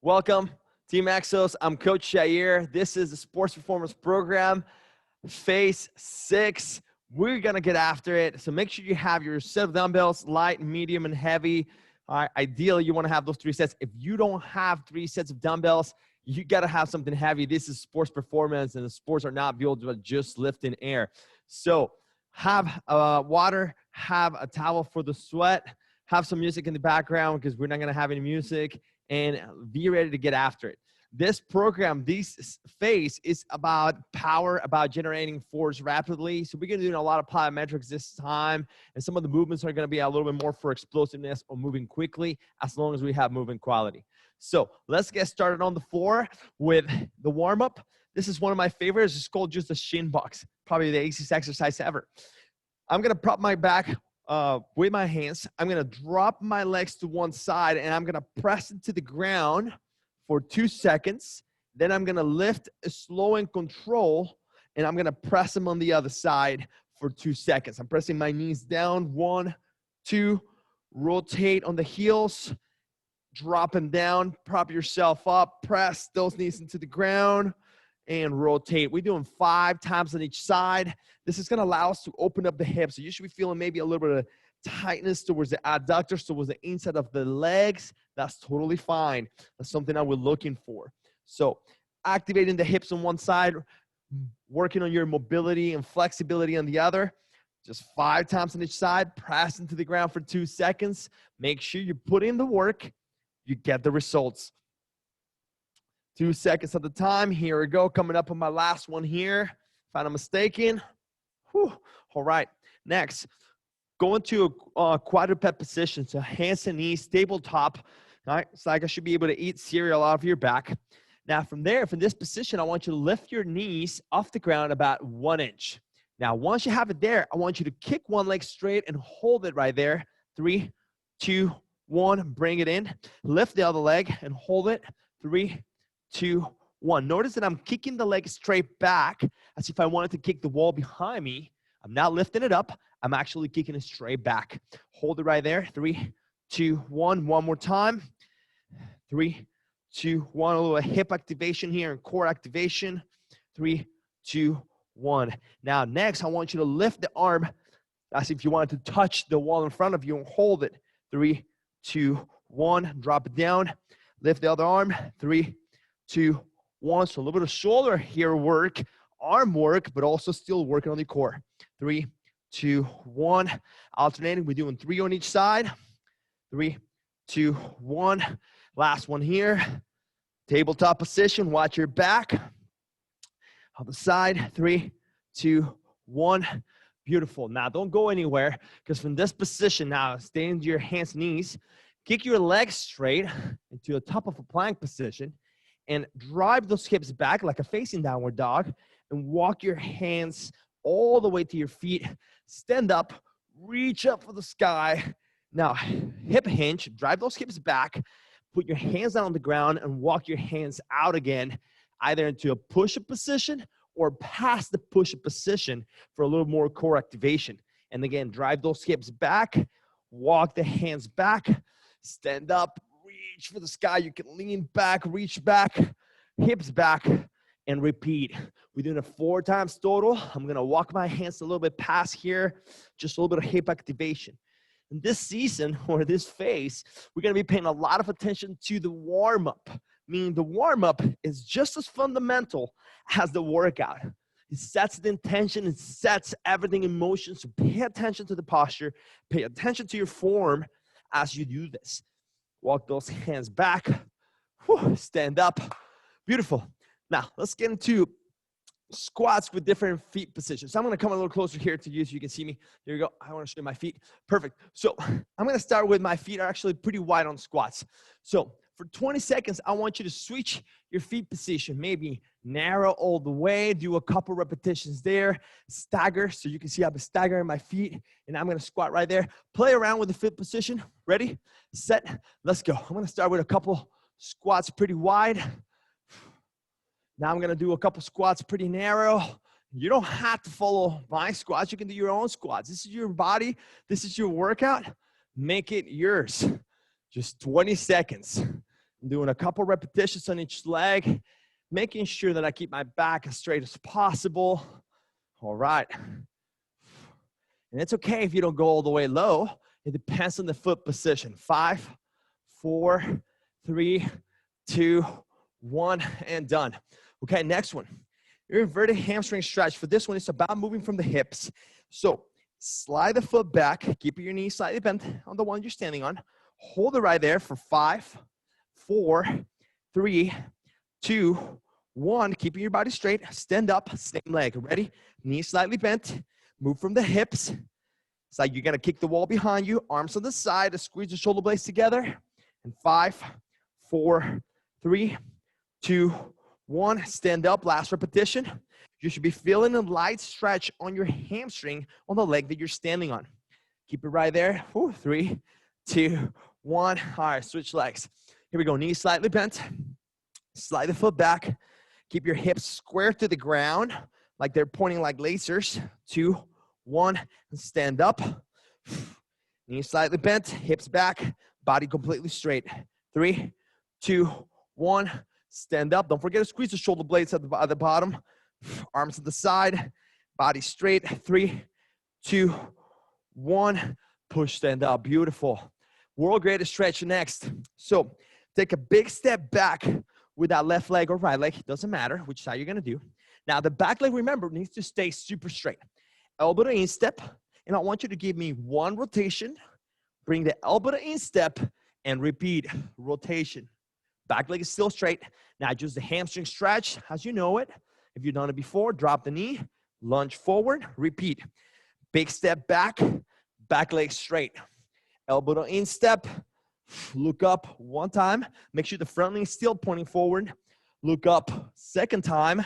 Welcome, Team Exos. I'm Coach Shair. This is the Sports Performance Program, Phase 6. We're going to get after it. So make sure you have your set of dumbbells, light, medium, and heavy. Ideally, you want to have those 3 sets. If you don't have 3 sets of dumbbells, you got to have something heavy. This is sports performance, and the sports are not built with just lifting air. So have water, have a towel for the sweat, have some music in the background because we're not going to have any music, and be ready to get after it. This program, this phase is about power, about generating force rapidly. So we're going to do a lot of plyometrics this time, and some of the movements are going to be a little bit more for explosiveness or moving quickly, as long as we have movement quality. So let's get started on the floor with the warm-up. This is one of my favorites. It's called just the shin box, probably the easiest exercise ever. I'm going to prop my back with my hands. I'm going to drop my legs to one side, and I'm going to press into the ground for 2 seconds. Then I'm going to lift slow and control, and I'm going to press them on the other side for 2 seconds. I'm pressing my knees down. 1, 2, rotate on the heels, drop them down, prop yourself up, press those knees into the ground, and rotate. We're doing 5 times on each side. This is going to allow us to open up the hips. So you should be feeling maybe a little bit of tightness towards the adductors, towards the inside of the legs. That's totally fine. That's something that we're looking for. So activating the hips on one side, working on your mobility and flexibility on the other. Just 5 times on each side, press into the ground for 2 seconds. Make sure you put in the work. You get the results. 2 seconds at a time. Here we go. Coming up on my last one here. If I'm not mistaken. Whew. All right. Next, go into a quadruped position. So hands and knees, tabletop. All right. It's like I should be able to eat cereal out of your back. Now from there, from this position, I want you to lift your knees off the ground about 1 inch. Now, once you have it there, I want you to kick one leg straight and hold it right there. 3, 2, 1. Bring it in. Lift the other leg and hold it. 3, 2, 1. Notice that I'm kicking the leg straight back as if I wanted to kick the wall behind me. I'm not lifting it up. I'm actually kicking it straight back. Hold it right there. 3, 2, 1. One more time. 3, 2, 1. A little hip activation here and core activation. 3, 2, 1. Now, next, I want you to lift the arm as if you wanted to touch the wall in front of you and hold it. 3, 2, 1. Drop it down. Lift the other arm. 3, 2, 1. So a little bit of shoulder here work, arm work, but also still working on the core. 3, 2, 1. Alternating. We're doing 3 on each side. 3, 2, 1. Last one here. Tabletop position. Watch your back. On the side. 3, 2, 1. Beautiful. Now, don't go anywhere because from this position now, stay into your hands and knees. Kick your legs straight into the top of a plank position and drive those hips back like a facing downward dog and walk your hands all the way to your feet. Stand up, reach up for the sky. Now, hip hinge, drive those hips back, put your hands down on the ground and walk your hands out again, either into a push-up position or past the push-up position for a little more core activation. And again, drive those hips back, walk the hands back, stand up, reach for the sky. You can lean back, reach back, hips back, and repeat. We're doing it 4 times total. I'm going to walk my hands a little bit past here, just a little bit of hip activation. In this season or this phase, we're going to be paying a lot of attention to the warm-up, meaning the warm-up is just as fundamental as the workout. It sets the intention, it sets everything in motion, so pay attention to the posture, pay attention to your form as you do this. Walk those hands back. Whew, stand up. Beautiful. Now, let's get into squats with different feet positions. So I'm going to come a little closer here to you so you can see me. There you go. I want to show you my feet. Perfect. So I'm going to start with my feet are actually pretty wide on squats. So for 20 seconds, I want you to switch your feet position. Maybe narrow all the way. Do a couple repetitions there. Stagger. So you can see I'm staggering my feet. And I'm going to squat right there. Play around with the foot position. Ready? Set. Let's go. I'm going to start with a couple squats pretty wide. Now I'm going to do a couple squats pretty narrow. You don't have to follow my squats. You can do your own squats. This is your body. This is your workout. Make it yours. Just 20 seconds. I'm doing a couple repetitions on each leg, making sure that I keep my back as straight as possible. All right. And it's okay if you don't go all the way low. It depends on the foot position. 5, 4, 3, 2, 1, and done. Okay, next one. Your inverted hamstring stretch. For this one, it's about moving from the hips. So slide the foot back, keep your knees slightly bent on the one you're standing on. Hold it right there for 5, 4, 3, 2, 1. Keeping your body straight. Stand up, same leg. Ready? Knees slightly bent. Move from the hips. It's like you're going to kick the wall behind you. Arms on the side. Squeeze the shoulder blades together. And 5, 4, 3, 2, 1. Stand up. Last repetition. You should be feeling a light stretch on your hamstring on the leg that you're standing on. Keep it right there. 3, 2, 1. All right, switch legs. Here we go. Knees slightly bent. Slide the foot back. Keep your hips square to the ground like they're pointing like lasers. 2, 1. And stand up. Knees slightly bent. Hips back. Body completely straight. 3, 2, 1. Stand up. Don't forget to squeeze the shoulder blades at the bottom. Arms to the side. Body straight. 3, 2, 1. Push, stand up. Beautiful. World greatest stretch next. So take a big step back with that left leg or right leg. It doesn't matter which side you're going to do. Now, the back leg, remember, needs to stay super straight. Elbow to instep. And I want you to give me 1 rotation. Bring the elbow to instep and repeat. Rotation. Back leg is still straight. Now, just the hamstring stretch as you know it. If you've done it before, drop the knee. Lunge forward. Repeat. Big step back. Back leg straight. Elbow to instep. Look up 1 time. Make sure the front knee is still pointing forward. Look up 2nd time.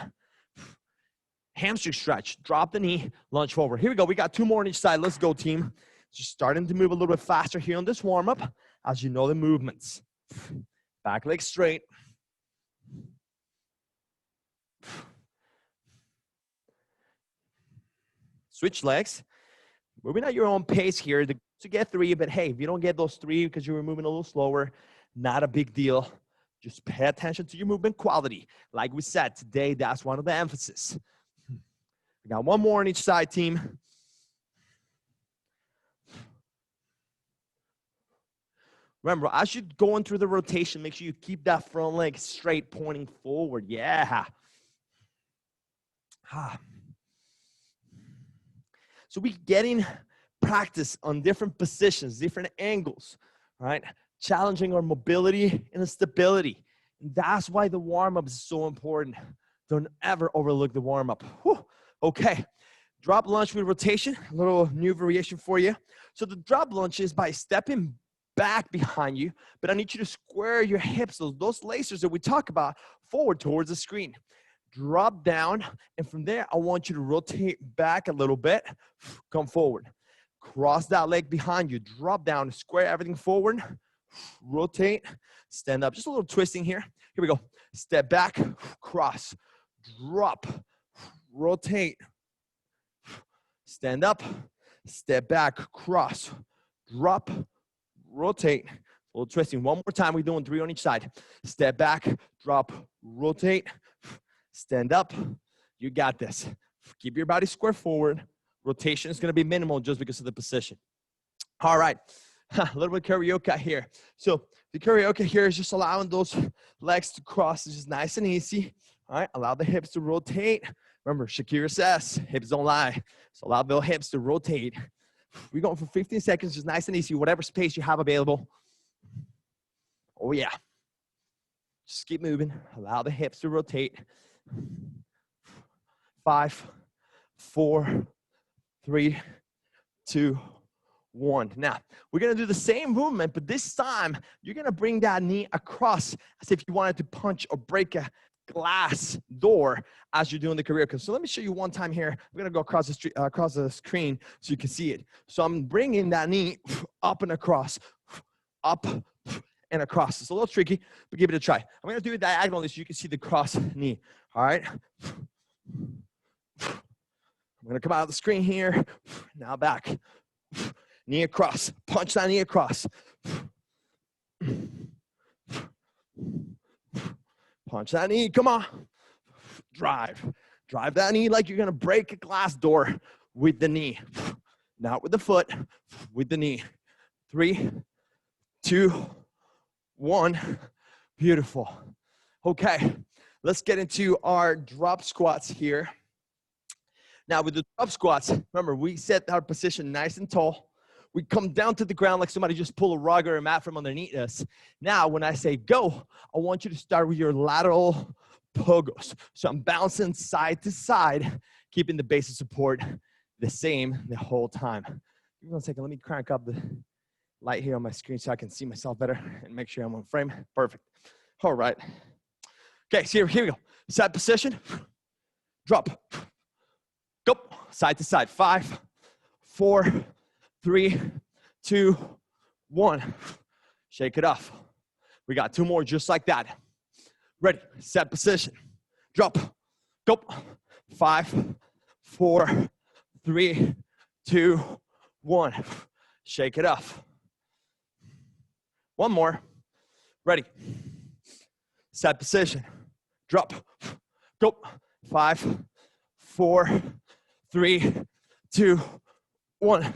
Hamstring stretch. Drop the knee. Lunge forward. Here we go. We got 2 more on each side. Let's go, team. Just starting to move a little bit faster here on this warm-up as you know the movements. Back leg straight. Switch legs. Moving at your own pace here to get 3, but hey, if you don't get those 3 because you were moving a little slower, not a big deal. Just pay attention to your movement quality. Like we said, today, that's one of the emphasis. We got 1 more on each side, team. Remember, as you're going through the rotation, make sure you keep that front leg straight, pointing forward. Yeah. So we're getting practice on different positions, different angles, right? Challenging our mobility and stability. And that's why the warm-up is so important. Don't ever overlook the warm-up. Okay, drop lunge with rotation, a little new variation for you. So the drop lunge is by stepping back behind you, but I need you to square your hips, those lasers that we talk about, forward towards the screen. Drop down, and from there, I want you to rotate back a little bit. Come forward. Cross that leg behind you. Drop down, square everything forward. Rotate, stand up. Just a little twisting here. Here we go. Step back, cross, drop, rotate, stand up, step back, cross, drop, rotate. A little twisting. 1 more time. We're doing 3 on each side. Step back, drop, rotate, stand up. You got this. Keep your body square forward. Rotation is going to be minimal just because of the position. All right. A little bit of karaoke here. So the karaoke here is just allowing those legs to cross. It's just nice and easy. All right. Allow the hips to rotate. Remember, Shakira says, hips don't lie. So allow the hips to rotate. We're going for 15 seconds. Just nice and easy. Whatever space you have available. Oh, yeah. Just keep moving. Allow the hips to rotate. 5, 4, 3, 2, 1. Now, we're going to do the same movement, but this time, you're going to bring that knee across as if you wanted to punch or break a glass door as you're doing the karaoke. So let me show you 1 time here. I'm going to go across the screen so you can see it. So I'm bringing that knee up and across, up and across. It's a little tricky, but give it a try. I'm going to do it diagonally so you can see the cross knee. All right? I'm going to come out of the screen here. Now back. Knee across. Punch that knee across. Punch that knee, come on. Drive that knee like you're gonna break a glass door with the knee. Not with the foot, with the knee. 3, 2, 1, beautiful. Okay, let's get into our drop squats here. Now with the drop squats, remember we set our position nice and tall. We come down to the ground like somebody just pulled a rug or a mat from underneath us. Now when I say go, I want you to start with your lateral pogos. So I'm bouncing side to side, keeping the base of support the same the whole time. Give me 1 second, let me crank up the light here on my screen so I can see myself better and make sure I'm on frame. Perfect. All right. Okay, so here we go. Side position, drop, go, side to side. 5, 4, 3, 2, 1. Shake it off. We got 2 more just like that. Ready, set position, drop, go. 5, 4, 3, 2, 1. Shake it off. 1 more. Ready. Set position. Drop. Go. 5, 4, 3, 2, 1.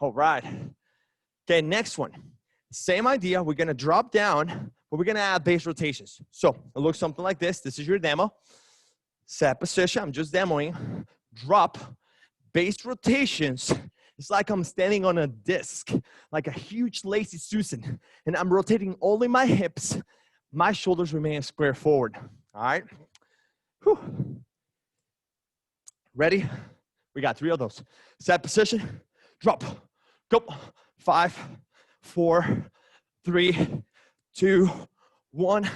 All right. Okay, next one. Same idea. We're going to drop down, but we're going to add base rotations. So it looks something like this. This is your demo. Set position. I'm just demoing. Drop. Base rotations. It's like I'm standing on a disc, like a huge lazy Susan, and I'm rotating only my hips. My shoulders remain square forward. All right? Whew. Ready? We got 3 of those. Set position, drop, go. 5, 4, 3, 2, 1.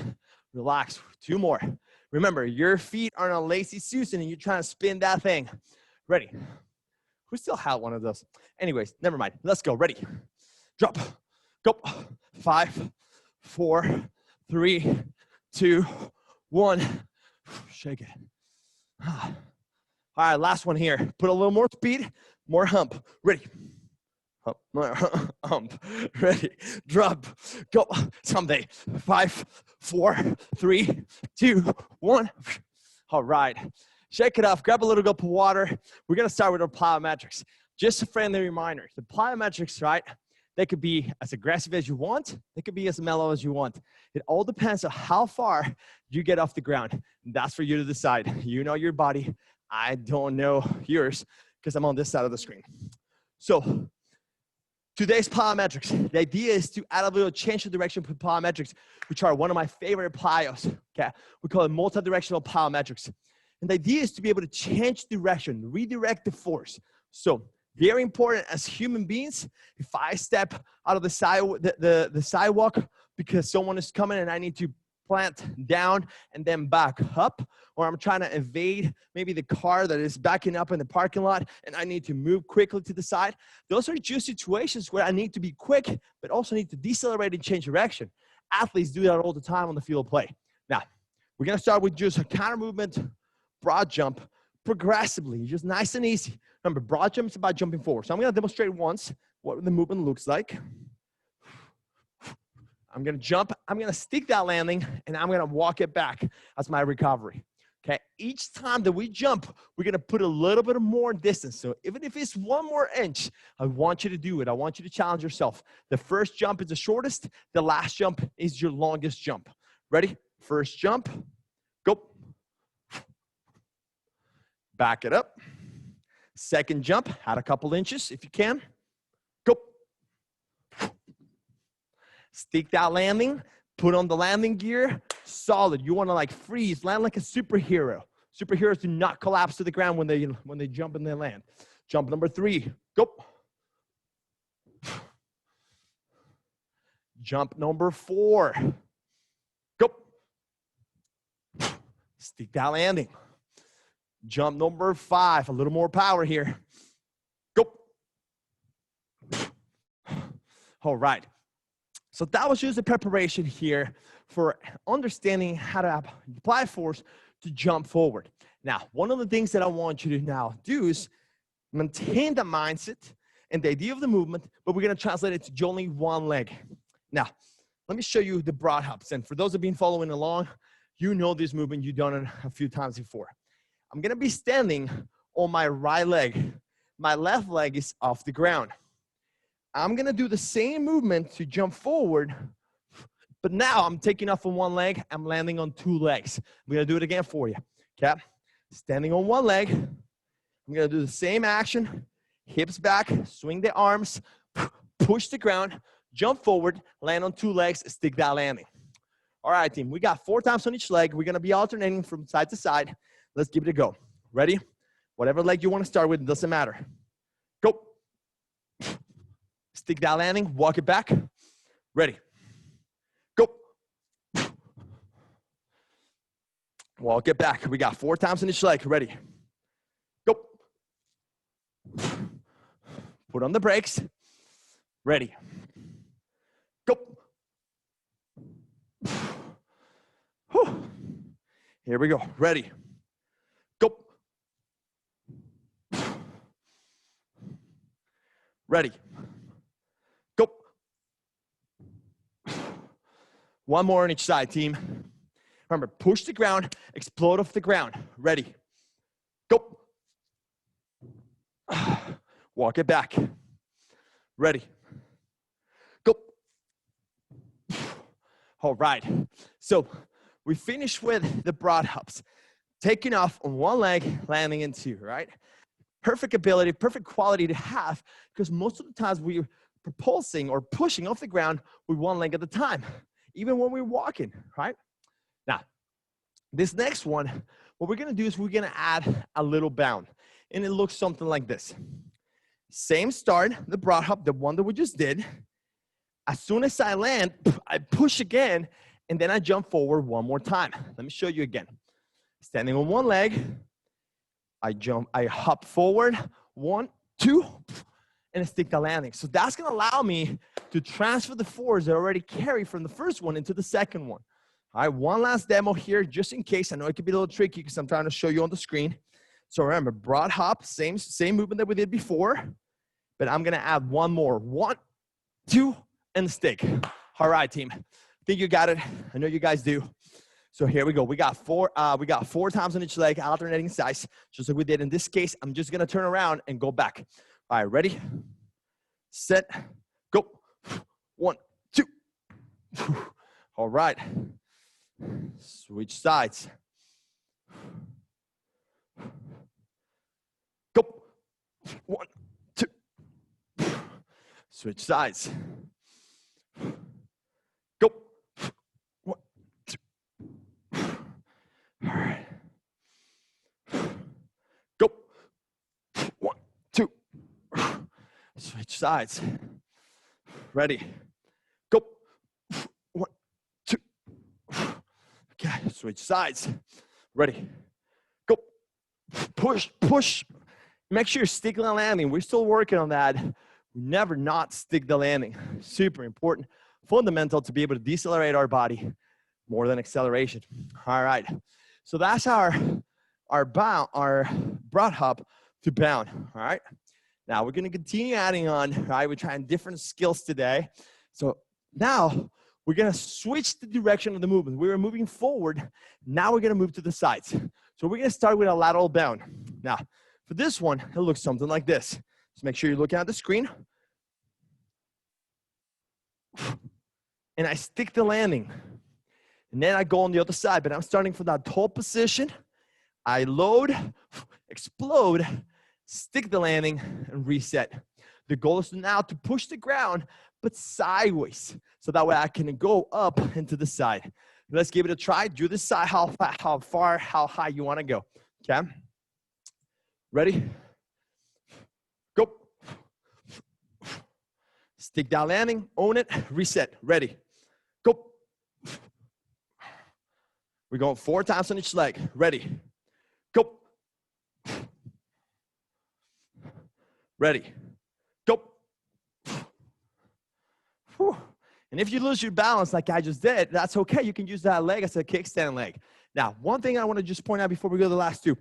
Relax. 2 more. Remember, your feet are on a lazy Susan, and you're trying to spin that thing. Ready? We still have one of those. Anyways, never mind. Let's go. Ready? Drop. Go. 5, 4, 3, 2, 1. Shake it. All right, last one here. Put a little more speed, more hump. Ready? Hump. Ready? Drop. Go. Someday. 5, 4, 3, 2, 1. All right. Shake it off, grab a little cup of water. We're gonna start with our plyometrics. Just a friendly reminder, the plyometrics, right? They could be as aggressive as you want. They could be as mellow as you want. It all depends on how far you get off the ground. That's for you to decide. You know your body. I don't know yours because I'm on this side of the screen. So today's plyometrics, the idea is to add a little change of direction for plyometrics, which are one of my favorite plyos. Okay, we call it multi-directional plyometrics. And the idea is to be able to change direction, redirect the force. So very important as human beings, if I step out of the sidewalk because someone is coming and I need to plant down and then back up, or I'm trying to evade maybe the car that is backing up in the parking lot and I need to move quickly to the side. Those are just situations where I need to be quick, but also need to decelerate and change direction. Athletes do that all the time on the field of play. Now, we're gonna start with just a counter movement, broad jump, progressively, just nice and easy. Remember, broad jump is about jumping forward. So I'm gonna demonstrate once what the movement looks like. I'm gonna jump, I'm gonna stick that landing, and I'm gonna walk it back as my recovery. Okay, each time that we jump, we're gonna put a little bit more distance. So even if it's 1 more inch, I want you to do it. I want you to challenge yourself. The first jump is the shortest, the last jump is your longest jump. Ready? First jump, go. Back it up. Second jump, add a couple inches if you can. Go. Stick that landing, put on the landing gear, solid. You want to like freeze, land like a superhero. Superheroes do not collapse to the ground when they jump and they land. Jump number 3, go. Jump number 4, go. Stick that landing. Jump number 5, a little more power here. Go. All right. So that was just a preparation here for understanding how to apply force to jump forward. Now, one of the things that I want you to now do is maintain the mindset and the idea of the movement, but we're going to translate it to only one leg. Now, let me show you the broad hops. And for those who have been following along, you know this movement, you've done it a few times before. I'm gonna be standing on my right leg. My left leg is off the ground. I'm gonna do the same movement to jump forward, but now I'm taking off on one leg, I'm landing on two legs. I'm gonna do it again for you, okay? Standing on one leg, I'm gonna do the same action, hips back, swing the arms, push the ground, jump forward, land on two legs, stick that landing. All right, team, we got 4 times on each leg. We're gonna be alternating from side to side. Let's give it a go. Ready? Whatever leg you wanna start with, it doesn't matter. Go. Stick that landing, walk it back. Ready. Go. Walk it back. We got 4 times on each leg. Ready. Go. Put on the brakes. Ready. Go. Whew. Here we go. Ready. Go. Ready. Go. One more on each side, team. Remember, push the ground, explode off the ground. Ready. Go. Walk it back. Ready. Go. All right. So we finished with the broad hops. Taking off on one leg, landing in two, right? Perfect ability, perfect quality to have, because most of the times we're propulsing or pushing off the ground with one leg at a time, even when we're walking, right? Now, this next one, what we're gonna do is we're gonna add a little bound, and it looks something like this. Same start, the broad hop, the one that we just did. As soon as I land, I push again, and then I jump forward one more time. Let me show you again. Standing on one leg, I hop forward, 1, 2, and I stick the landing. So that's gonna allow me to transfer the force that I already carry from the first one into the second one. All right, one last demo here, just in case. I know it could be a little tricky because I'm trying to show you on the screen. So remember, broad hop, same movement that we did before, but I'm gonna add one more. 1, 2, and stick. All right, team. I think you got it. I know you guys do. So here we go. We got 4 times on each leg, alternating sides, just like we did in this case. I'm just gonna turn around and go back. All right, ready, set, go. 1, 2. All right. Switch sides. Go. 1, 2. Switch sides. Go. 1, 2. All right. Go. 1, 2. Switch sides. Ready. Go. 1, 2. Okay, switch sides. Ready. Go. Push, push. Make sure you stick the landing. We're still working on that. Never not stick the landing. Super important. Fundamental to be able to decelerate our body more than acceleration. All right. So that's our broad hop to bound. All right. Now we're going to continue adding on. Right. We're trying different skills today. So now we're going to switch the direction of the movement. We were moving forward. Now we're going to move to the sides. So we're going to start with a lateral bound. Now, for this one, it looks something like this. So make sure you're looking at the screen. And I stick the landing. And then I go on the other side, but I'm starting from that tall position. I load, explode, stick the landing, and reset. The goal is now to push the ground, but sideways. So that way I can go up into the side. Let's give it a try. Do this side, how far, how high you want to go. Okay? Ready? Go. Stick that landing, own it, reset. Ready? Go. We're going 4 times on each leg. Ready? Go. Ready? Go. Whew. And if you lose your balance like I just did, that's okay. You can use that leg as a kickstand leg. Now, one thing I want to just point out before we go to the last 2.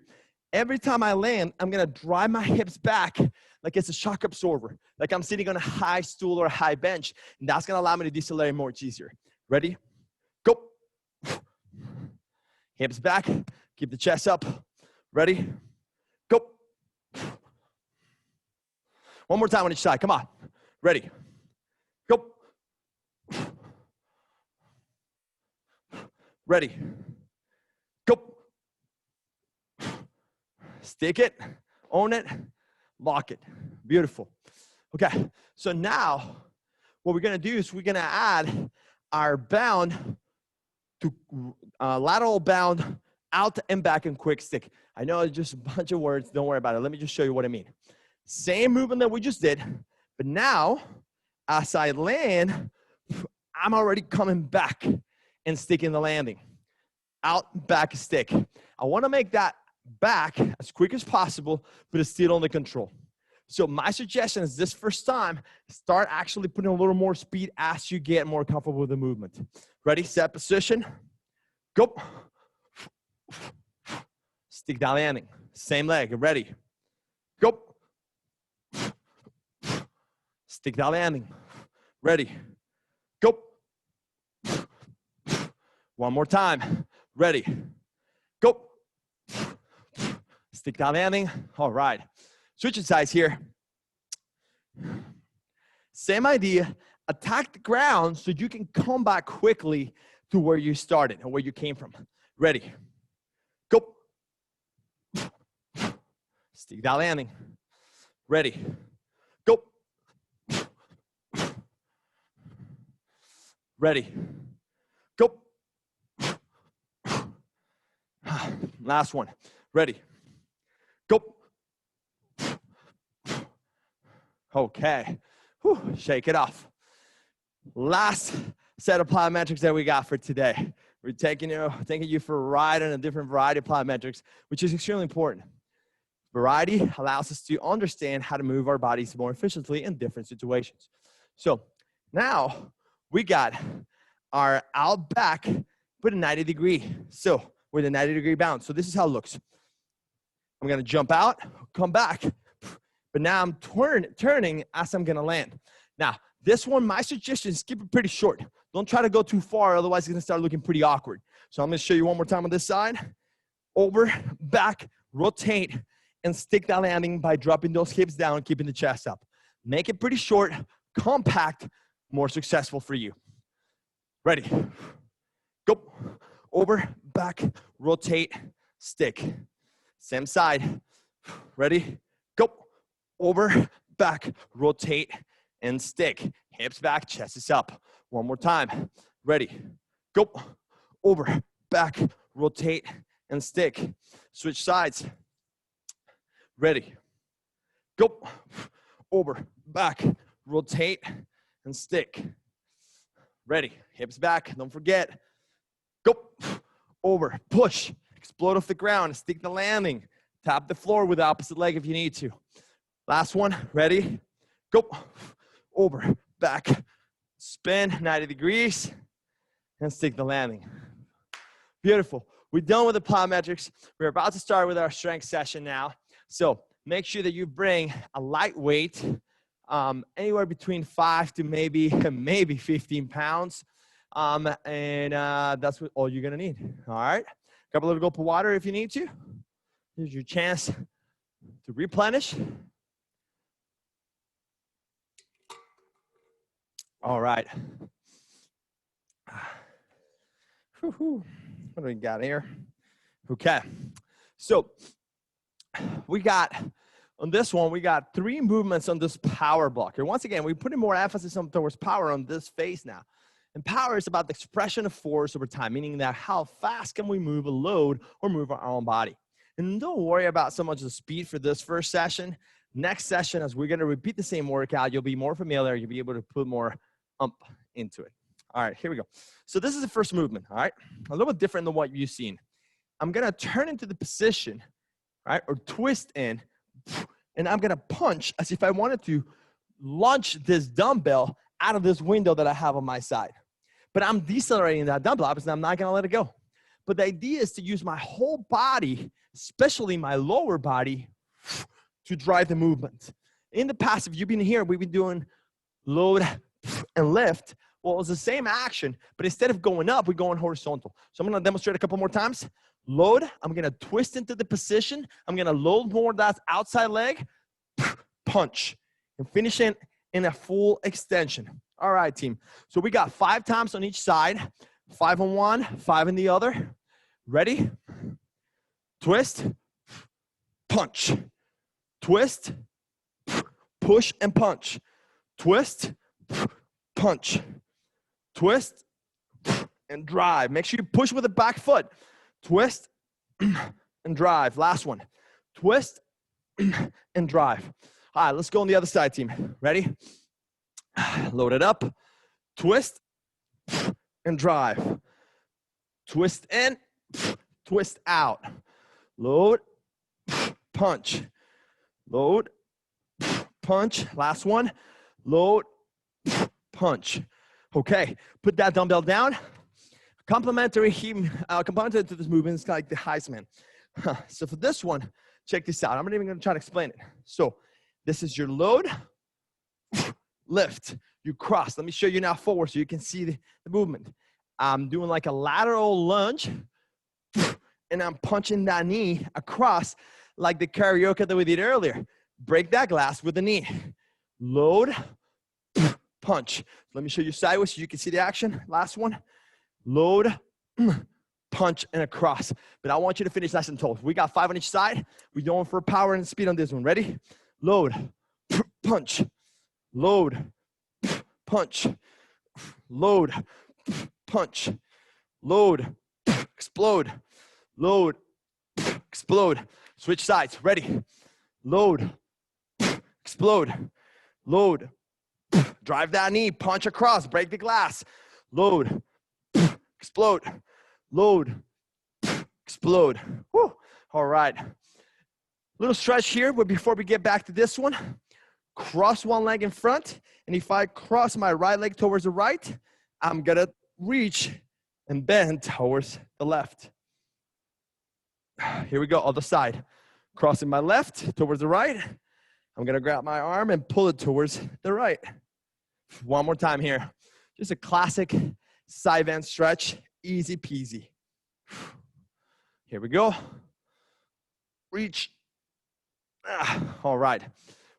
Every time I land, I'm going to drive my hips back like it's a shock absorber, like I'm sitting on a high stool or a high bench, and that's going to allow me to decelerate more. It's easier. Ready? Go. Hips back. Keep the chest up. Ready? Go. One more time on each side. Come on. Ready? Go. Ready? Go. Stick it. Own it. Lock it. Beautiful. Okay. So now what we're going to do is we're going to add our bound to lateral bound, out and back, and quick stick. I know it's just a bunch of words. Don't worry about it. Let me just show you what I mean. Same movement that we just did, but now as I land, I'm already coming back and sticking the landing. Out, back, stick. I want to make that back as quick as possible, but it's still under control. So my suggestion is this first time, start actually putting a little more speed as you get more comfortable with the movement. Ready, set position, go. Stick that landing. Same leg, ready, go. Stick that landing, ready, go. One more time, ready, go. Stick that landing, all right. Switching sides here. Same idea, attack the ground so you can come back quickly to where you started and where you came from. Ready, go. Stick that landing. Ready, go. Ready, go. Last one, ready, go. Okay, whew, shake it off. Last set of plyometrics that we got for today. We're taking you for a ride on a different variety of plyometrics, which is extremely important. Variety allows us to understand how to move our bodies more efficiently in different situations. So now we got our out back, but a 90 degree. So with a 90 degree bounce. So this is how it looks. I'm gonna jump out, come back, but now I'm turning as I'm gonna land. Now, this one, my suggestion is keep it pretty short. Don't try to go too far, otherwise it's gonna start looking pretty awkward. So I'm gonna show you one more time on this side. Over, back, rotate, and stick that landing by dropping those hips down and keeping the chest up. Make it pretty short, compact, more successful for you. Ready, go. Over, back, rotate, stick. Same side, ready, go. Over, back, rotate, and stick. Hips back, chest is up. One more time. Ready, go. Over, back, rotate, and stick. Switch sides. Ready, go. Over, back, rotate, and stick. Ready, hips back, don't forget. Go. Over, push, explode off the ground, stick the landing. Tap the floor with the opposite leg if you need to. Last one, ready, go. Over, back, spin 90 degrees, and stick the landing. Beautiful. We're done with the plyometrics. We're about to start with our strength session now. So make sure that you bring a light weight, anywhere between 5 to maybe 15 pounds. That's all you're gonna need, all right? Grab a little gulp of water if you need to. Here's your chance to replenish. All right. What do we got here? Okay. So we got, on this one, we got 3 movements on this power block. And once again, we're putting more emphasis on towards power on this phase now. And power is about the expression of force over time, meaning that how fast can we move a load or move our own body. And don't worry about so much the speed for this first session. Next session, as we're gonna repeat the same workout, you'll be more familiar, you'll be able to put more into it. All right, here we go. So this is the first movement, all right? A little bit different than what you've seen. I'm gonna turn into the position, right, or twist in, and I'm gonna punch as if I wanted to launch this dumbbell out of this window that I have on my side. But I'm decelerating that dumbbell because I'm not gonna let it go. But the idea is to use my whole body, especially my lower body, to drive the movement. In the past, if you've been here, we've been doing load and lift. Well, it's the same action, but instead of going up, we're going horizontal. So I'm going to demonstrate a couple more times. Load. I'm going to twist into the position. I'm going to load more that outside leg. Punch. And finish it in a full extension. All right, team. So we got 5 times on each side. 5 on one, 5 on the other. Ready? Twist. Punch. Twist. Push and punch. Twist. Punch. Twist and drive. Make sure you push with the back foot. Twist and drive. Last one. Twist and drive. All right, let's go on the other side, team. Ready? Load it up. Twist and drive. Twist in, twist out. Load, punch. Load, punch. Last one. Load, punch. Okay, put that dumbbell down. Complementary component to this movement is like the Heisman. So for this one, check this out. I'm not even going to try to explain it. So this is your load, lift. You cross. Let me show you now forward so you can see the movement. I'm doing like a lateral lunge, and I'm punching that knee across like the karaoke that we did earlier. Break that glass with the knee. Load, punch. Let me show you sideways so you can see the action. Last one. Load, punch, and across. But I want you to finish nice and tall. We got 5 on each side. We're going for power and speed on this one. Ready? Load, punch. Load, punch. Load, punch. Load, explode. Load, explode. Switch sides. Ready? Load, explode. Load, drive that knee, punch across, break the glass. Load, explode. Load, explode. Woo. All right. Little stretch here, but before we get back to this one, cross one leg in front. And if I cross my right leg towards the right, I'm going to reach and bend towards the left. Here we go, other side. Crossing my left towards the right. I'm going to grab my arm and pull it towards the right. One more time here. Just a classic side bend stretch. Easy peasy. Here we go. Reach. All right.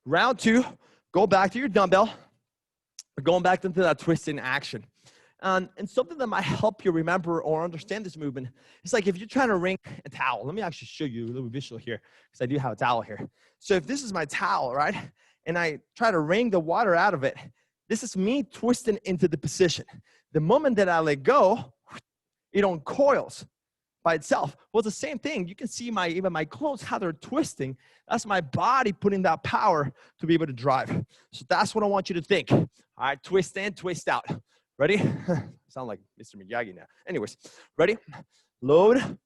Round 2. Go back to your dumbbell. We're going back into that twisting action. And something that might help you remember or understand this movement is like if you're trying to wring a towel. Let me actually show you a little visual here because I do have a towel here. So if this is my towel, right, and I try to wring the water out of it, this is me twisting into the position. The moment that I let go, it uncoils by itself. Well, it's the same thing. You can see even my clothes, how they're twisting. That's my body putting that power to be able to drive. So that's what I want you to think. All right, twist in, twist out. Ready? Sound like Mr. Miyagi now. Anyways, ready? Load,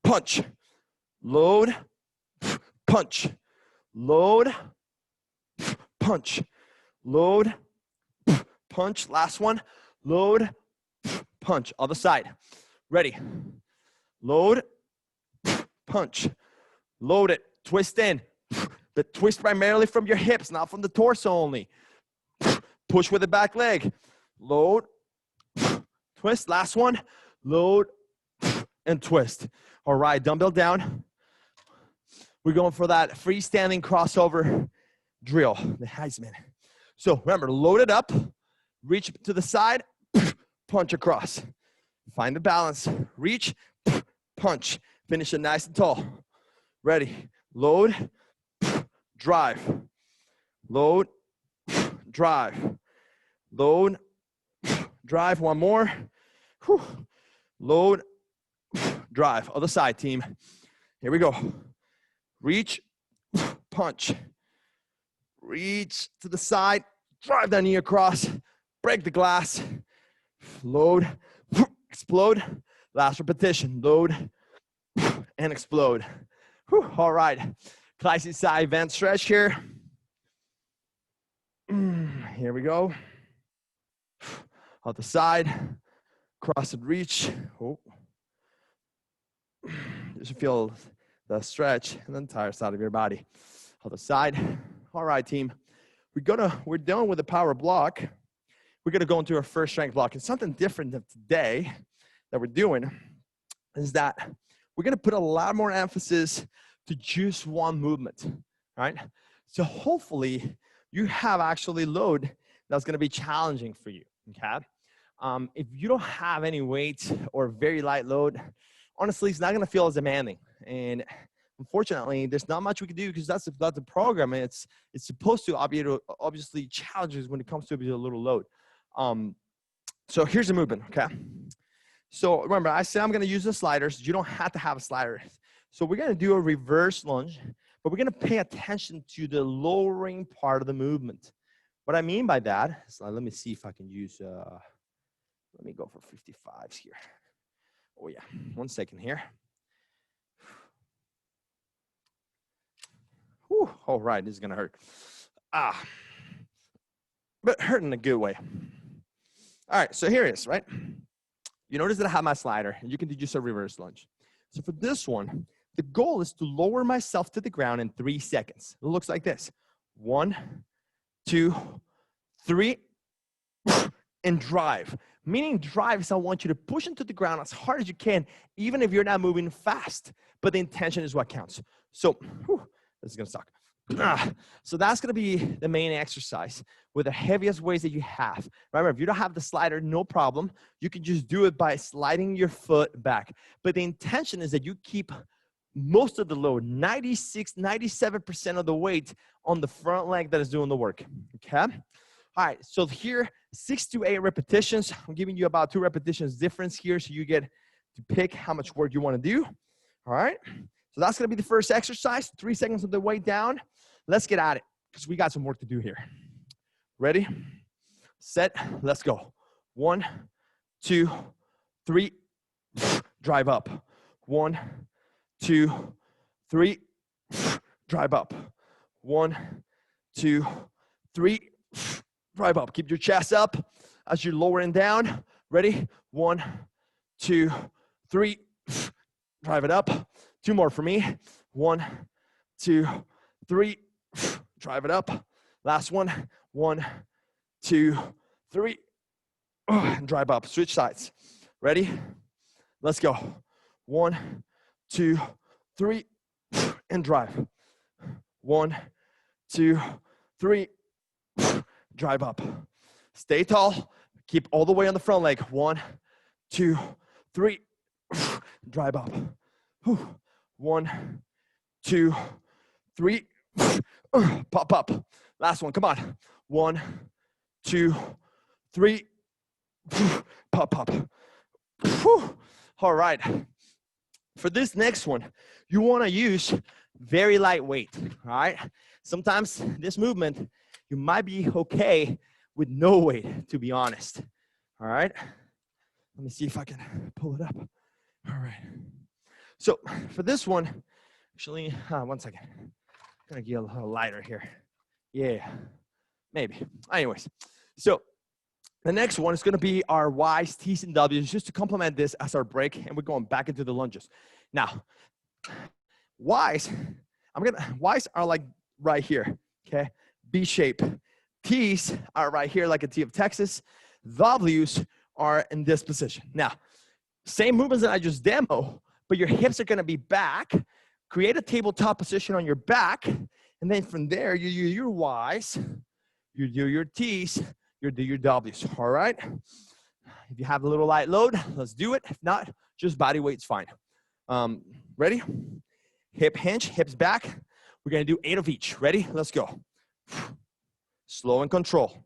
punch. Load, punch. Load, punch. Load, punch. Last one. Load, punch. Other side. Ready? Load, punch. Load it. Twist in. But twist primarily from your hips, not from the torso only. Push with the back leg. Load, twist. Last one. Load and twist. All right, dumbbell down. We're going for that freestanding crossover drill, the Heisman. So remember, load it up, reach to the side, punch across. Find the balance. Reach, punch. Finish it nice and tall. Ready. Load, drive. Load, drive. Load, drive. One more. Whew. Load, drive. Other side, team. Here we go. Reach, punch. Reach to the side. Drive that knee across. Break the glass. Load, explode. Last repetition. Load and explode. Whew. All right. Classic side bend stretch here. Here we go. Other side. Cross and reach. Oh. You should feel the stretch and the entire side of your body. Other side. All right, team. We're done with the power block. we're going to go into our first strength block. And something different than today that we're doing is that we're going to put a lot more emphasis to just one movement, right? So hopefully you have actually load that's going to be challenging for you, okay? If you don't have any weight or very light load, honestly, it's not going to feel as demanding. And unfortunately, there's not much we can do because that's the program. And it's supposed to obviously challenges when it comes to a little load. So here's the movement, okay? So remember, I said I'm going to use the sliders. You don't have to have a slider. So we're going to do a reverse lunge, but we're going to pay attention to the lowering part of the movement. What I mean by that is, let me see if I can use, let me go for 55s here. Oh yeah, 1 second here. Whew. All right, this is going to hurt. But hurt in a good way. All right, so here it is, right? You notice that I have my slider, and you can do just a reverse lunge. So for this one, the goal is to lower myself to the ground in 3 seconds. It looks like this. 1, 2, 3, and drive. Meaning drive is I want you to push into the ground as hard as you can, even if you're not moving fast. But the intention is what counts. So this is going to suck. So that's going to be the main exercise with the heaviest weights that you have. Remember, if you don't have the slider, no problem. You can just do it by sliding your foot back. But the intention is that you keep most of the load, 96, 97% of the weight on the front leg that is doing the work, okay? All right, so here, 6 to 8 repetitions. I'm giving you about 2 repetitions difference here so you get to pick how much work you want to do, all right? So that's going to be the first exercise, 3 seconds of the weight down. Let's get at it because we got some work to do here. Ready, set, let's go. 1, 2, 3, drive up. 1, 2, 3, drive up. 1, 2, 3, drive up. Keep your chest up as you're lowering down. Ready? 1, 2, 3, drive it up. 2 more for me. 1, 2, 3, drive it up. Last one. 1, 2, 3, drive up. Switch sides. Ready? Let's go. 1, 2, 3, and drive. 1, 2, 3, drive up. Stay tall. Keep all the way on the front leg. 1, 2, 3, drive up. 1, 2, 3, pop up. Last one, come on. 1, 2, 3, pop up. All right. For this next one, you want to use very light weight, all right? Sometimes this movement, you might be okay with no weight, to be honest, all right? Let me see if I can pull it up. All right. So for this one, actually, 1 second. I'm going to get a little lighter here. Yeah, maybe. Anyways, so the next one is going to be our Ys, Ts, and Ws, just to complement this as our break, and we're going back into the lunges. Now, Ys are like right here, okay? B shape. Ts are right here like a T of Texas. Ws are in this position. Now, same movements that I just demo, but your hips are going to be back. Create a tabletop position on your back, and then from there, you do your Ys, you do your Ts, you do your Ws, all right? If you have a little light load, let's do it. If not, just body weight's fine. Ready? Hip hinge, hips back. We're going to do 8 of each. Ready? Let's go. Slow and control.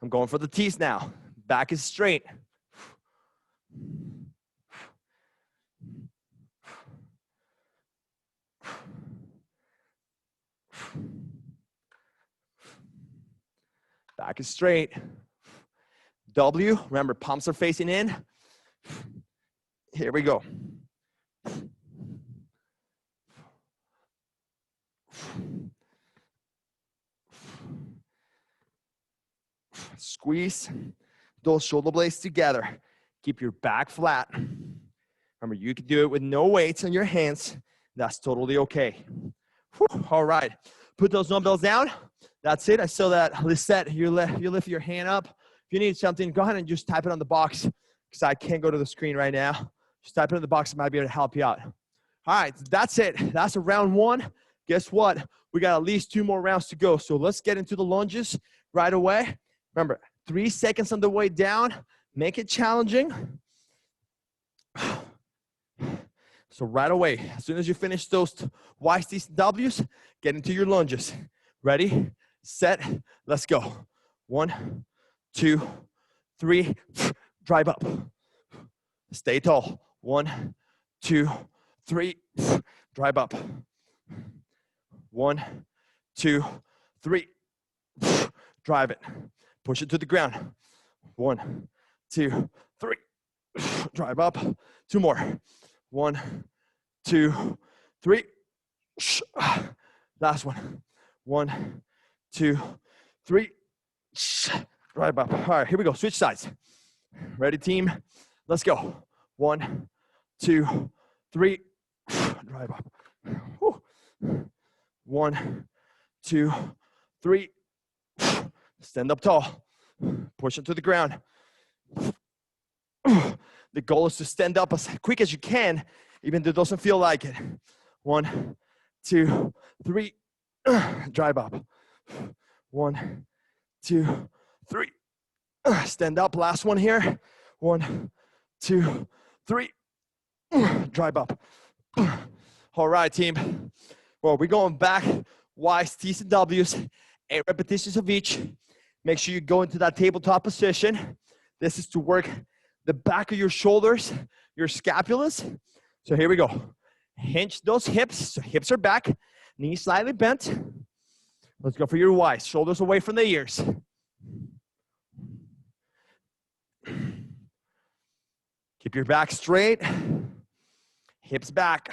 I'm going for the T's now. Back is straight. Back is straight. W, remember, palms are facing in. Here we go. Squeeze. those shoulder blades together. Keep your back flat. Remember, you can do it with no weights on your hands. That's totally okay. Whew. All right. Put those dumbbells down. That's it. I saw that Lisette, you lift your hand up. If you need something, go ahead and just type it on the box because I can't go to the screen right now. Just type it in the box. I might be able to help you out. All right. That's it. That's a round one. Guess what? We got at least 2 more rounds to go. So let's get into the lunges right away. Remember, 3 seconds on the way down. Make it challenging. So right away, as soon as you finish those YCs and Ws, get into your lunges. Ready, set, let's go. 1, 2, 3, drive up. Stay tall. 1, 2, 3, drive up. 1, 2, 3, drive it. Push it to the ground. 1, 2, 3, drive up. 2 more. 1, 2, 3. Last one. 1, 2, 3. Drive up. All right, here we go. Switch sides. Ready, team? Let's go. 1, 2, 3. Drive up. 1, 2, 3. Stand up tall. Push it to the ground. The goal is to stand up as quick as you can, even though it doesn't feel like it. 1, 2, 3. Drive up. 1, 2, 3. Stand up. Last one here. 1, 2, 3. Drive up. All right, team. Well, we're going back. Y's, T's, and W's. 8 repetitions of each. Make sure you go into that tabletop position. This is to work the back of your shoulders, your scapulas. So here we go. Hinge those hips. So hips are back, knees slightly bent. Let's go for your Y's. Shoulders away from the ears. Keep your back straight. Hips back.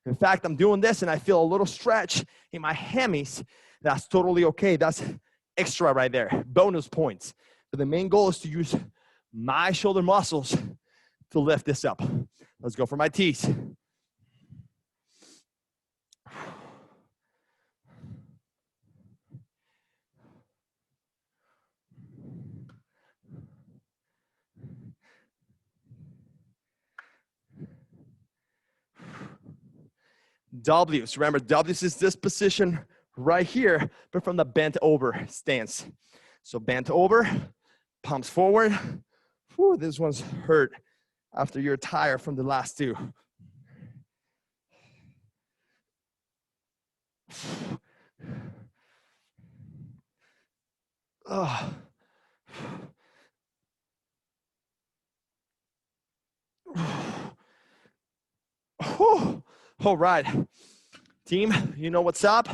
In fact, I'm doing this and I feel a little stretch in my hammies. That's totally okay. That's extra right there. Bonus points. But the main goal is to use my shoulder muscles to lift this up. Let's go for my T's. W's. Remember, W's is this position right here, but from the bent over stance. So bent over, palms forward. Whew, this one's hurt after you're tired from the last 2. Oh. Whew. All right, team, you know what's up.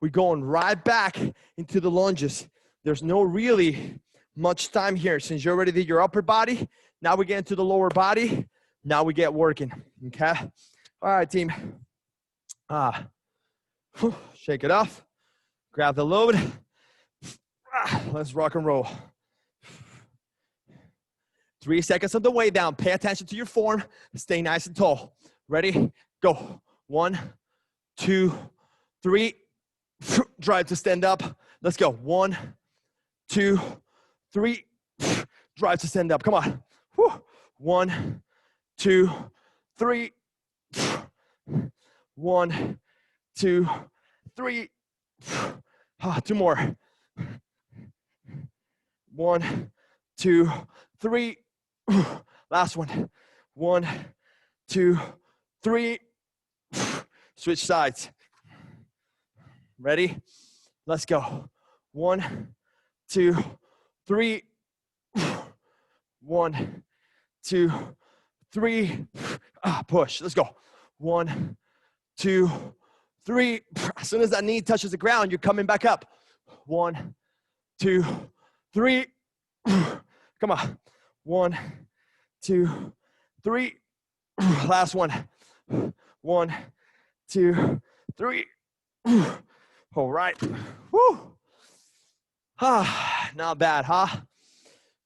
We're going right back into the lunges. There's no really much time here since you already did your upper body. Now we get into the lower body. Now we get working, okay? All right, team. Shake it off. Grab the load. Let's rock and roll. 3 seconds on the way down. Pay attention to your form. Stay nice and tall. Ready? Go. 1, 2, 3. Drive to stand up. Let's go. 1, 2, 3. Drive to stand up. Come on. 1, 2, 3. 1, 2, 3. 2 more. 1, 2, 3. Last one. 1, 2, 3. Switch sides. Ready? Let's go. 1, 2, 3. 1, 2, 3. Push. Let's go. 1, 2, 3. As soon as that knee touches the ground, you're coming back up. 1, 2, 3. Come on. 1, 2, 3. Last one. 1, 2, 3. All right. Woo. Not bad, huh?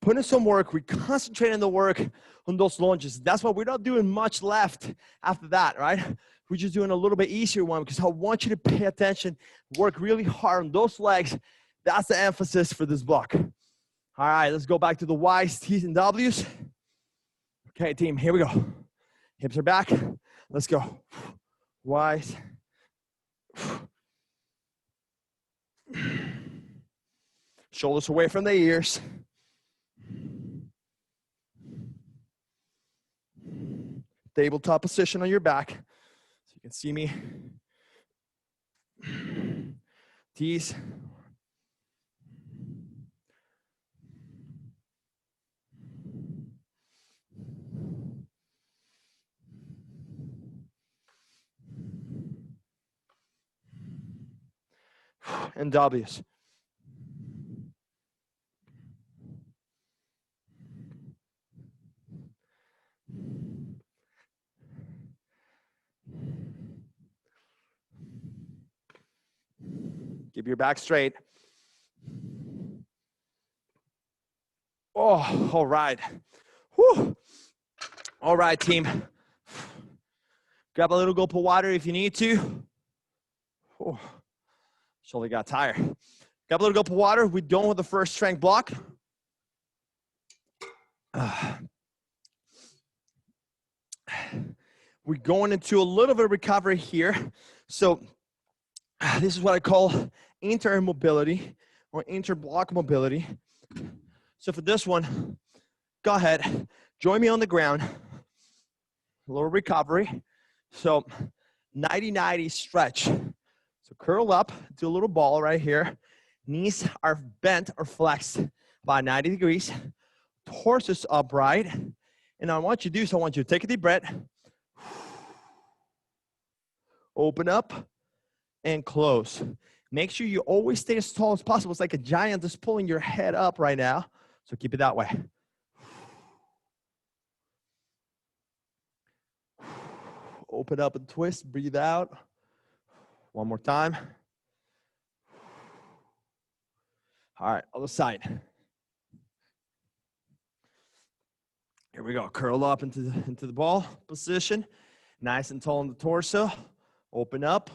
put in some work. We concentrate on the work on those lunges. That's why we're not doing much left after that, right? We're just doing a little bit easier one because I want you to pay attention, work really hard on those legs. That's the emphasis for this block. All right, let's go back to the Y's, T's, and W's. Okay, team, here we go. Hips are back. Let's go. Y's. Shoulders away from the ears. Tabletop position on your back. So you can see me. T's. And W's. Keep your back straight. Oh, all right. Whew. All right, team. Grab a little gulp of water if you need to. Oh, shoulder got tired. Grab a little gulp of water. We're done with the first strength block. We're going into a little bit of recovery here. So this is what I call intermobility or interblock mobility. So for this one, go ahead, join me on the ground. A little recovery. So 90-90 stretch. So curl up, do a little ball right here. Knees are bent or flexed about 90 degrees. Torso's upright. And I want you to do so. I want you to take a deep breath. Open up and close. Make sure you always stay as tall as possible. It's like a giant just pulling your head up right now. So keep it that way. Open up and twist. Breathe out. One more time. All right, other side. Here we go. Curl up into the ball position. Nice and tall in the torso. Open up.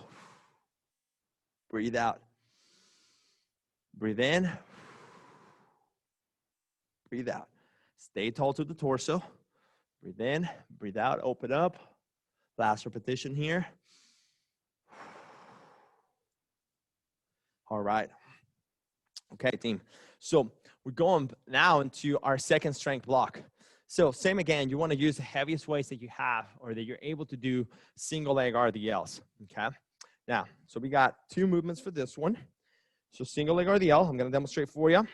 Breathe out. Breathe in. Breathe out. Stay tall to the torso. Breathe in. Breathe out. Open up. Last repetition here. All right. Okay, team. So we're going now into our second strength block. So same again, you want to use the heaviest weights that you have or that you're able to do single leg RDLs, okay? Now, so we got two movements for this one. So single leg RDL, I'm going to demonstrate for you.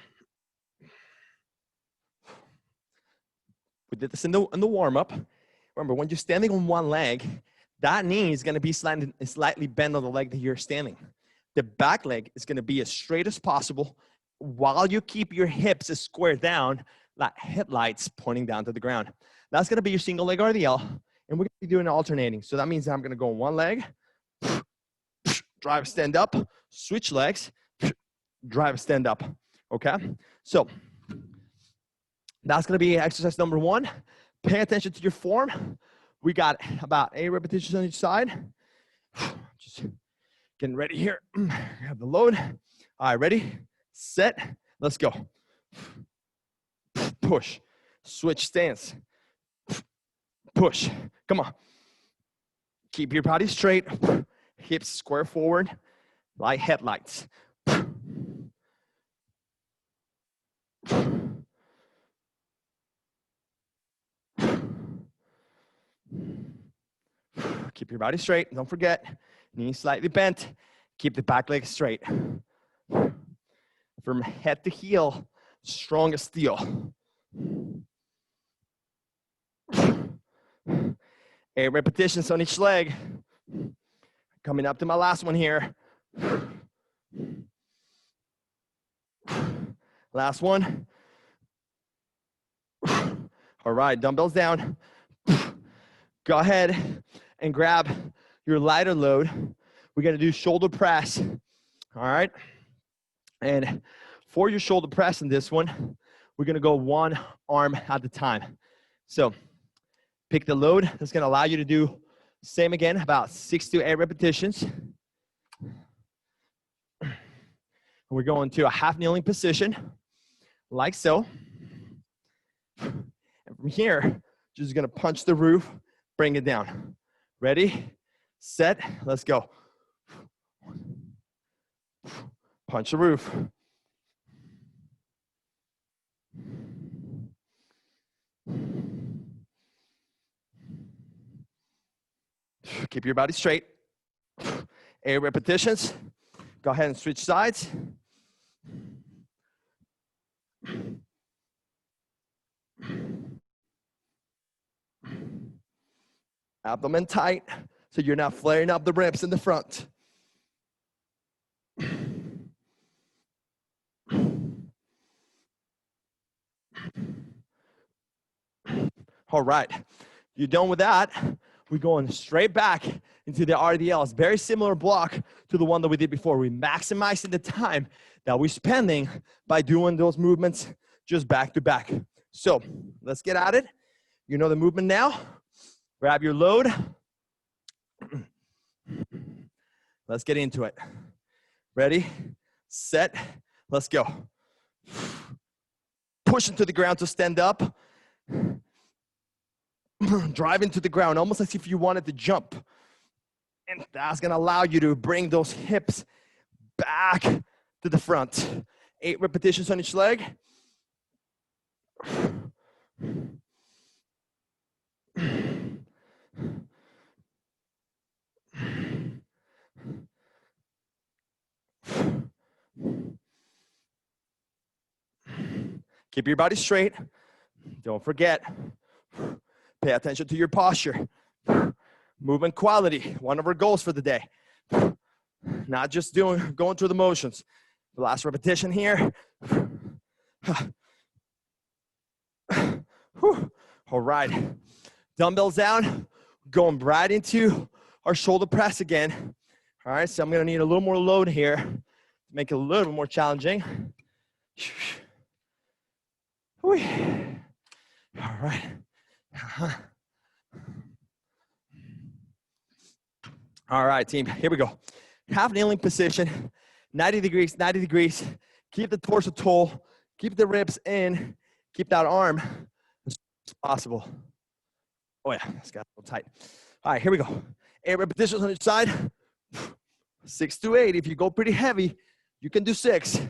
We did this in the warm-up. Remember, when you're standing on one leg, that knee is going to be slightly bent on the leg that you're standing. The back leg is going to be as straight as possible while you keep your hips squared down, like headlights pointing down to the ground. That's going to be your single leg RDL, and we're going to be doing alternating. So that means that I'm going to go on one leg, drive, stand up, switch legs, drive, stand up, okay? So that's going to be exercise number one. Pay attention to your form. We got about 8 repetitions on each side. Just getting ready here. Grab the load. All right, ready, set, let's go. Push, switch stance, push, come on. Keep your body straight, hips square forward, like headlights. Keep your body straight, don't forget, knees slightly bent, keep the back leg straight. From head to heel, strong as steel. 8 repetitions on each leg. Coming up to my last one here. Last one. All right, dumbbells down. Go ahead and grab your lighter load. We're gonna do shoulder press. All right. And for your shoulder press in this one, we're gonna go one arm at a time. So pick the load that's gonna allow you to do same again, about 6 to 8 repetitions. We're going to a half kneeling position, like so. And from here, just gonna punch the roof, bring it down. Ready, set, let's go. Punch the roof. Keep your body straight. 8 repetitions. Go ahead and switch sides. Abdomen tight, so you're not flaring up the ribs in the front. All right, you're done with that. We're going straight back into the RDLs. Very similar block to the one that we did before. We're maximizing the time that we're spending by doing those movements just back to back. So let's get at it. You know the movement now. Grab your load. Let's get into it. Ready, set, let's go. Push into the ground to stand up. Drive into the ground, almost as if you wanted to jump. And that's gonna allow you to bring those hips back to the front. 8 repetitions on each leg. Keep your body straight. Don't forget, pay attention to your posture. Movement quality, one of our goals for the day. Not just going through the motions. The last repetition here. All right, dumbbells down, going right into our shoulder press again. All right, so I'm gonna need a little more load here to make it a little more challenging. All right. All right, team, here we go. Half kneeling position, 90 degrees, 90 degrees. Keep the torso tall, keep the ribs in, keep that arm as possible. Oh yeah, it's got a little tight. All right, here we go. 8 repetitions on each side. 6 to 8. If you go pretty heavy, you can do 6.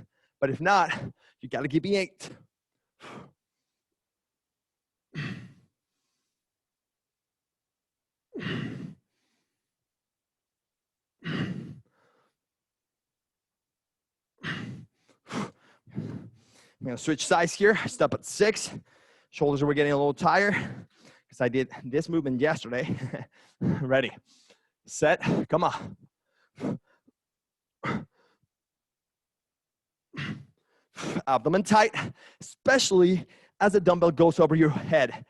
But if not, you gotta keep me 8. I'm gonna switch sides here. Step at 6. Shoulders are getting a little tired because I did this movement yesterday. Ready, set, come on. Abdomen tight, especially as the dumbbell goes over your head.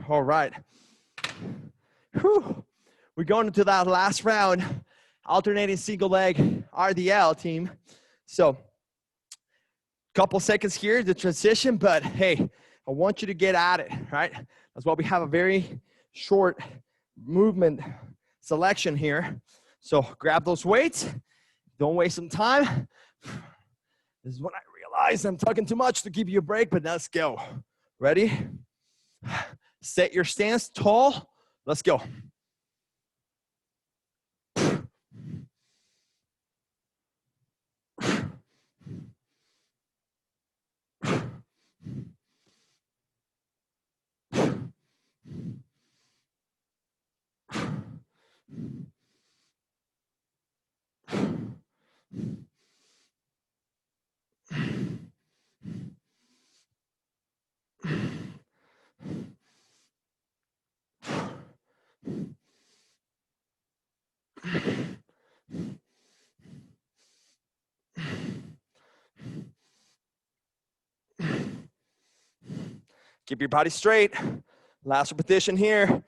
All right. Whew. We're going into that last round, alternating single leg RDL, team. So, couple seconds here, the transition, but hey, I want you to get at it, right? That's why we have a very short movement selection here. So grab those weights. Don't waste some time. This is when I realize I'm talking too much to give you a break, but let's go. Ready? Set your stance tall. Let's go. Keep your body straight. Last repetition here.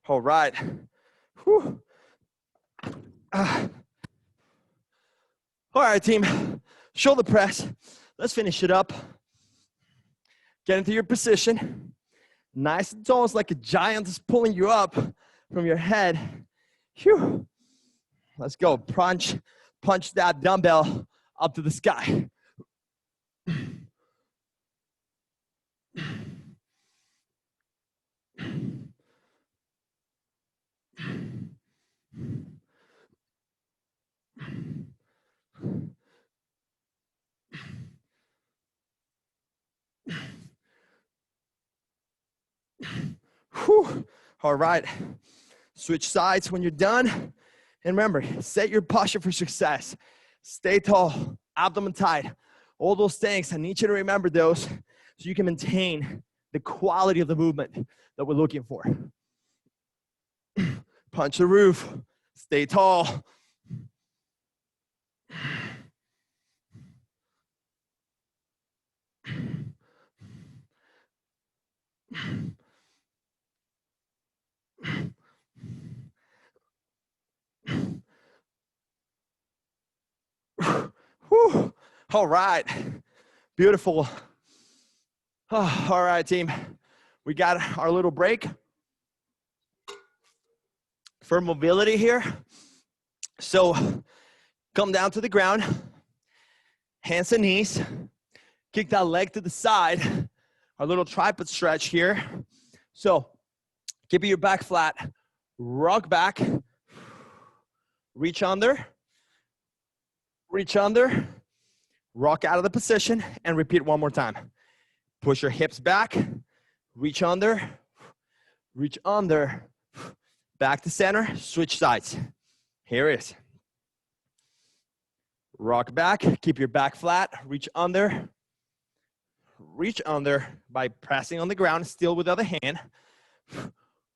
All right. Whew. All right, team. Shoulder press. Let's finish it up. Get into your position. Nice. It's almost like a giant is pulling you up from your head. Phew. Let's go. Punch that dumbbell up to the sky. Whew. All right. Switch sides when you're done. And remember, set your posture for success. Stay tall, abdomen tight. All those things, I need you to remember those so you can maintain the quality of the movement that we're looking for. Punch the roof. Stay tall. Whew. All right. Beautiful. Oh, all right, team. We got our little break for mobility here. So come down to the ground, hands and knees. Kick that leg to the side. Our little tripod stretch here. So keep your back flat. Rock back. Reach under. Reach under. Rock out of the position and repeat one more time. Push your hips back. Reach under. Reach under. Back to center. Switch sides. Here it is. Rock back. Keep your back flat. Reach under. Reach under by pressing on the ground, still with the other hand.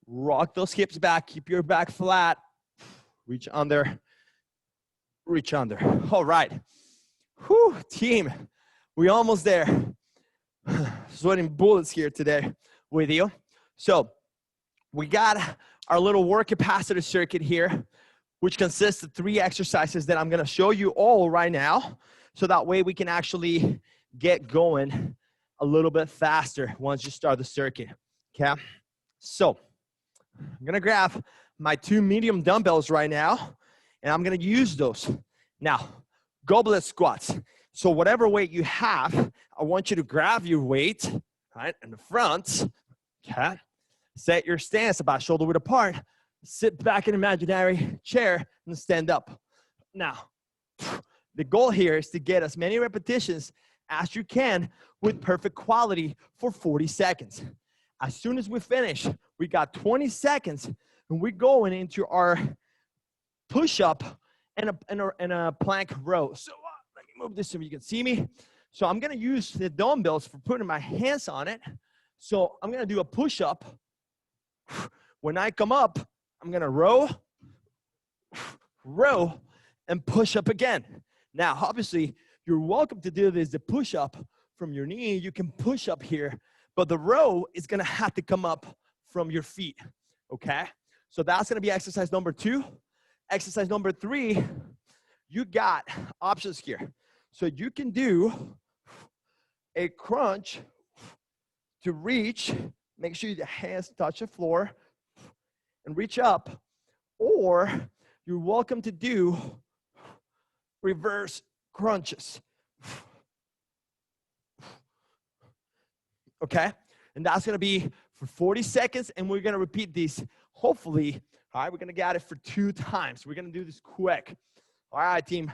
Rock those hips back. Keep your back flat. Reach under. Reach under. All right. Whew, team. We're almost there. Sweating bullets here today with you. So we got our little work capacitor circuit here, which consists of 3 exercises that I'm going to show you all right now. So that way we can actually get going a little bit faster once you start the circuit. Okay. So I'm going to grab my 2 medium dumbbells right now, and I'm going to use those. Now, goblet squats. So whatever weight you have, I want you to grab your weight, right, in the front, okay? Set your stance about shoulder width apart. Sit back in an imaginary chair and stand up. Now, the goal here is to get as many repetitions as you can with perfect quality for 40 seconds. As soon as we finish, we got 20 seconds, and we're going into our push-up and a plank row. So let me move this so you can see me. So I'm gonna use the dumbbells for putting my hands on it. So I'm gonna do a push-up. When I come up, I'm gonna row, and push up again. Now, obviously, you're welcome to do this, the push-up from your knee. You can push up here, but the row is gonna have to come up from your feet, okay? So that's gonna be exercise number 2. Exercise number 3, you got options here. So you can do a crunch to reach, make sure your hands touch the floor and reach up, or you're welcome to do reverse crunches. Okay? And that's gonna be for 40 seconds, and we're gonna repeat these, hopefully. All right, we're gonna get it for 2 times. We're gonna do this quick. All right, team,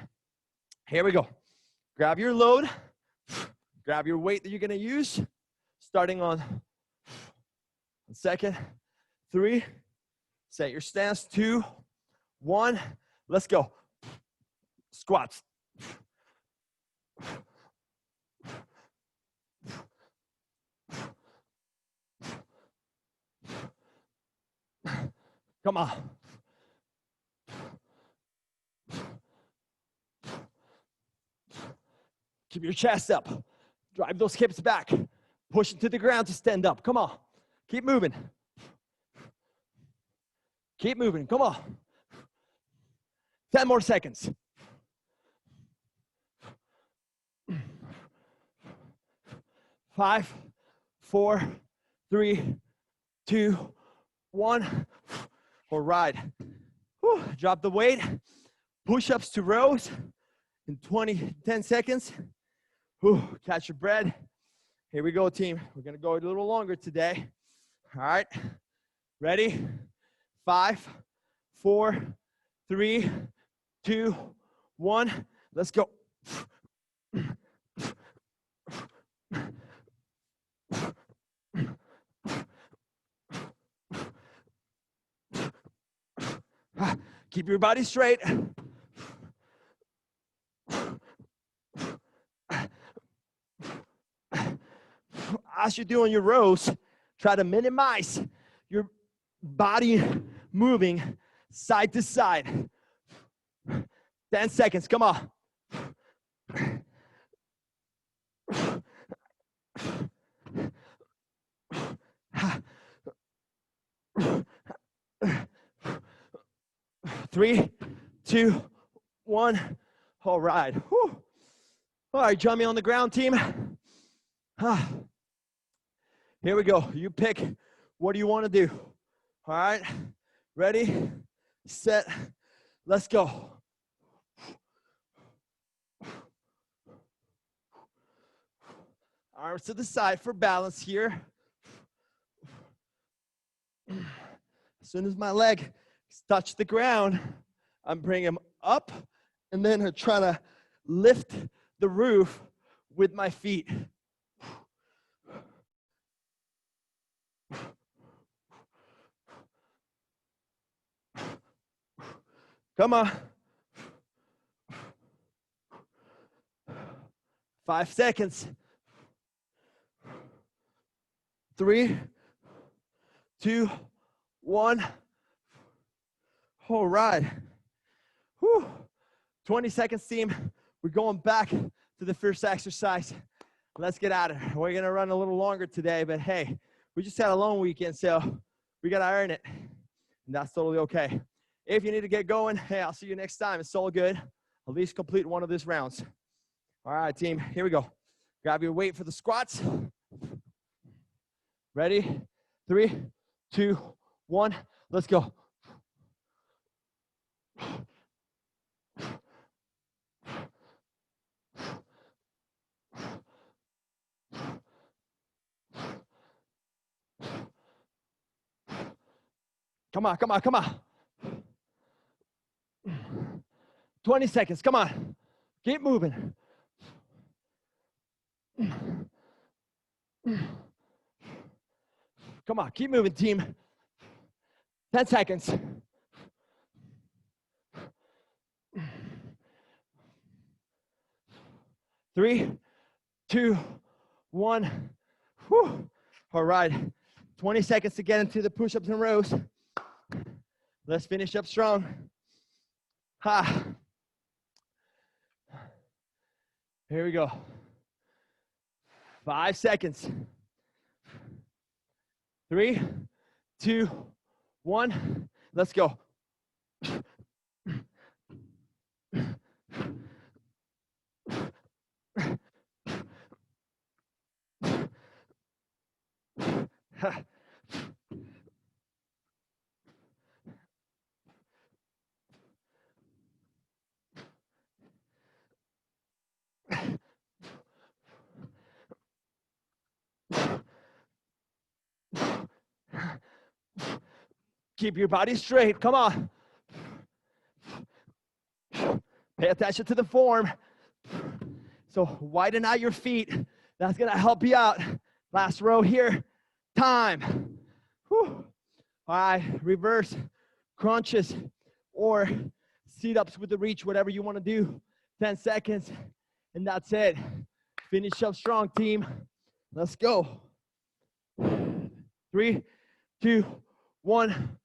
here we go. Grab your load, grab your weight that you're gonna use, starting on 2nd, 3, set your stance, 2, 1, let's go. Squats. Come on. Keep your chest up. Drive those hips back. Push it to the ground to stand up. Come on. Keep moving. Keep moving. Come on. 10 more seconds. 5, 4, 3, 2, 1. All right. Whew. Drop the weight. Push-ups to rows in 10 seconds. Whew. Catch your breath. Here we go, team. We're going to go a little longer today. All right. Ready? 5, 4, 3, 2, 1. Let's go. Keep your body straight. As you're doing your rows, try to minimize your body moving side to side. 10 seconds, come on. 3, 2, 1. All right. Whew. All right, join me on the ground, team. Here we go. You pick what do you want to do. All right. Ready, set, let's go. Arms to the side for balance here. As soon as my leg touch the ground, I'm bringing them up, and then I'm trying to lift the roof with my feet. Come on. 5 seconds. 3, 2, 1. All right. Whew. 20 seconds, team. We're going back to the first exercise. Let's get at it. We're going to run a little longer today, but hey, we just had a long weekend, so we got to earn it. And that's totally okay. If you need to get going, hey, I'll see you next time. It's all good. At least complete one of these rounds. All right, team, here we go. Grab your weight for the squats. Ready? 3, 2, 1. Let's go. Come on, come on, come on. 20 seconds, come on. Keep moving. Come on, keep moving, team. 10 seconds. 3, 2, 1. Whew. All right. 20 seconds to get into the push-ups and rows. Let's finish up strong. Ha. Here we go. 5 seconds. 3, 2, 1. Let's go. Keep your body straight. Come on. Pay attention to the form. So widen out your feet. That's going to help you out. Last row here. Time. Whew. All right. Reverse crunches or sit-ups with the reach, whatever you want to do. 10 seconds. And that's it. Finish up strong, team. Let's go. 3, 2, 1.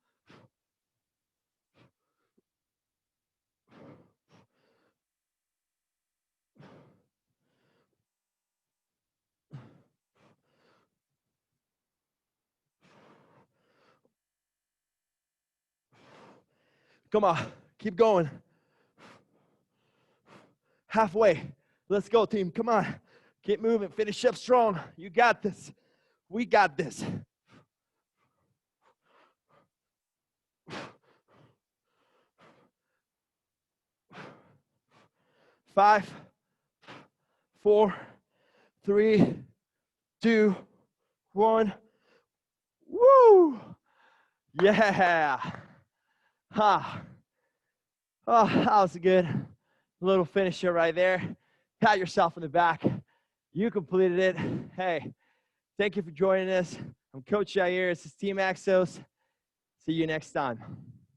Come on, keep going. Halfway. Let's go, team. Come on. Keep moving. Finish up strong. You got this. We got this. 5, 4, 3, 2, 1. Woo! Yeah. Ha. Oh, that was a good little finisher right there. Pat yourself in the back. You completed it. Hey, thank you for joining us. I'm Coach Jair. This is Team Exos. See you next time.